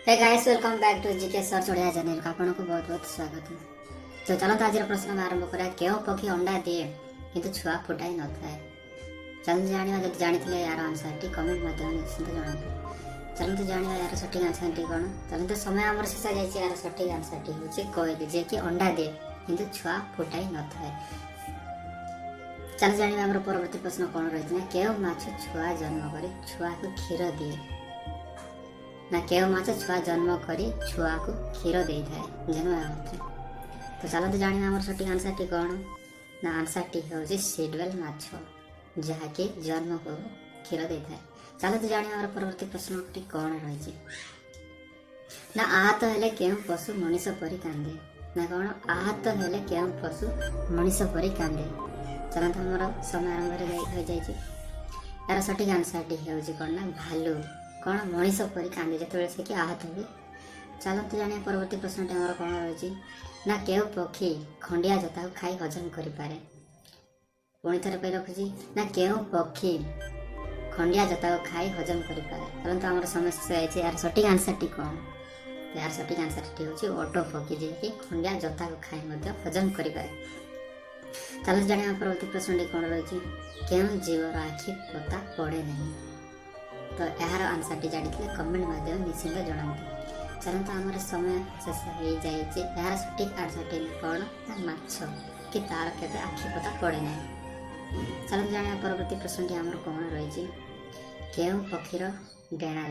Hey guys welcome back to GK search Odia channel को आपको बहुत बहुत स्वागत है। तो चलते आज प्रश्न आरंभ करा क्यों पक्षी अंडा दिए किंतु छुआ फुटाई न थाए। चलते जानिबा जदि जानिथिले यार आंसर टी कमेंट माध्यम निश्चित जणाबे। चलते जानिबा यार सटीक आंसर टी कोन। चलते समय हमर शेष जायछि यार सटीक आंसर टी होछि कोइल जे कि अंडा दिए किंतु छुआ फुटाई न थाए। चल जानिबा हमर परवर्ती प्रश्न कोन रहिछि ना केउ माछ छुआ जन्म करी छुआ को क्षीर दिए ना केउ माछ छुआ जन्म करी छुआ को क्षीर दे थाए जन्म। तो चलते जानिबा हमर सटीक आंसर टी कोन ना आंसर टी होछि सीडवेल माछ जहा कि जन्म को क्षीर दे थाए। चलते जानिबा हमर परवर्ती प्रश्न टी कोन रहिछि ना आहत हेले केउ पशु मनुष्य परि कांदे ना कोन आहत हेले केउ पशु मनुष्य परि कांदे। चलते हमर समय आरंभ हो जाइछि यार सटीक आंसर टी होछि कोन ना भालू कौन मनीष परी कांदे जो से कि आहत हुए। चलते जाने परवर्ती प्रश्न आमर कौन रही ना केउ पक्षी खंडिया जता खाई हजम करें। पुणी थे कही रखुची ना केउ पक्षी खंडिया जता खाई हजम करें। चलते आम समय शेष यार सटीक आंसर टी कौन। यार सटीक आंसर टी हूँ ओटो पक्षी जी कि खंडिया जता खाई हजम करें। चलते जाने परवर्ती प्रश्न कौन रही केउ जीवर आखि पता पड़े नहीं। तो यार आंसर टी जानी कमेंट माध्यम निश्चित जनाते। चलते आम समय शेष हो जाए यार सटीक आंसर टी कौन ना माछ कि तार के आखि पता पड़े ना। चलते जाने परवर्ती प्रश्न टी आम कौन रही केउ पक्षीर डेणा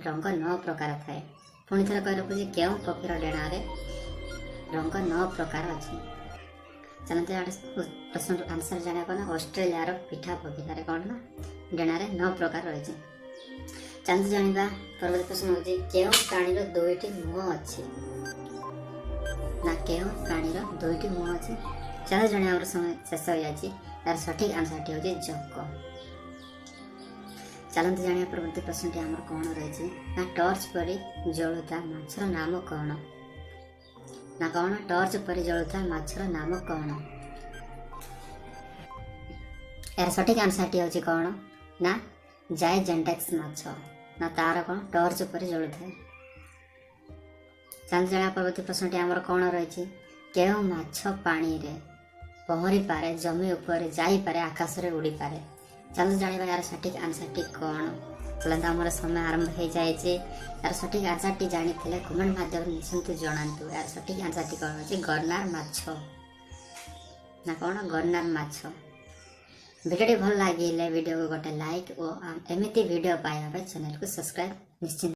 रंग 9 प्रकार थाए। पुणी थे कही रखुची केउ पक्षीर डेणा रंग 9 प्रकार अच्छी। चलते प्रश्न आंसर जाना कौन ऑस्ट्रेलिया पिठा पक्षी कौन ना डेणा 9 प्रकार रही। चलते जानिबा परवर्ती प्रश्न होछि केउ प्राणीर दुईटी मुह अछि ना केउ प्राणीर दुईटी मुह अछि। चलते जाने हमर समय शेष हो जाछि तार सटीक आंसर टी होछि जक। चलते जाने परवर्ती प्रश्न टी हमर कोन रहिछि ना टॉर्च परि जळुता माछर नाम कोन ना कोन टॉर्च परि जळुता माछर नाम कोन। यार सटीक आंसर टी होछि कोन ना जायजेंटेक्स माछ ना तार कौन टॉर्च पर जलु थाए। चलते जाना परवर्ती प्रश्न टी आमर कौन रही केउ माछ पानी रे पहरी पारे जमी ऊपर जाई पारे आकाश रे उड़ी पारे। चलते जानिबा यार सटीक आंसर टी कौन। चलते आमर समय आरंभ हो जाए यार सटीक आंसर टी जानी कमेंट माध्यम निश्चित जनातु। यार सटीक आंसर टी कौन होछि गरनार माछ ना कौन गरनार माछ। वीडियो भल लगे वीडियो को गोटे लाइक और एमती वीडियो पाइबा चैनल को सब्सक्राइब निश्चित।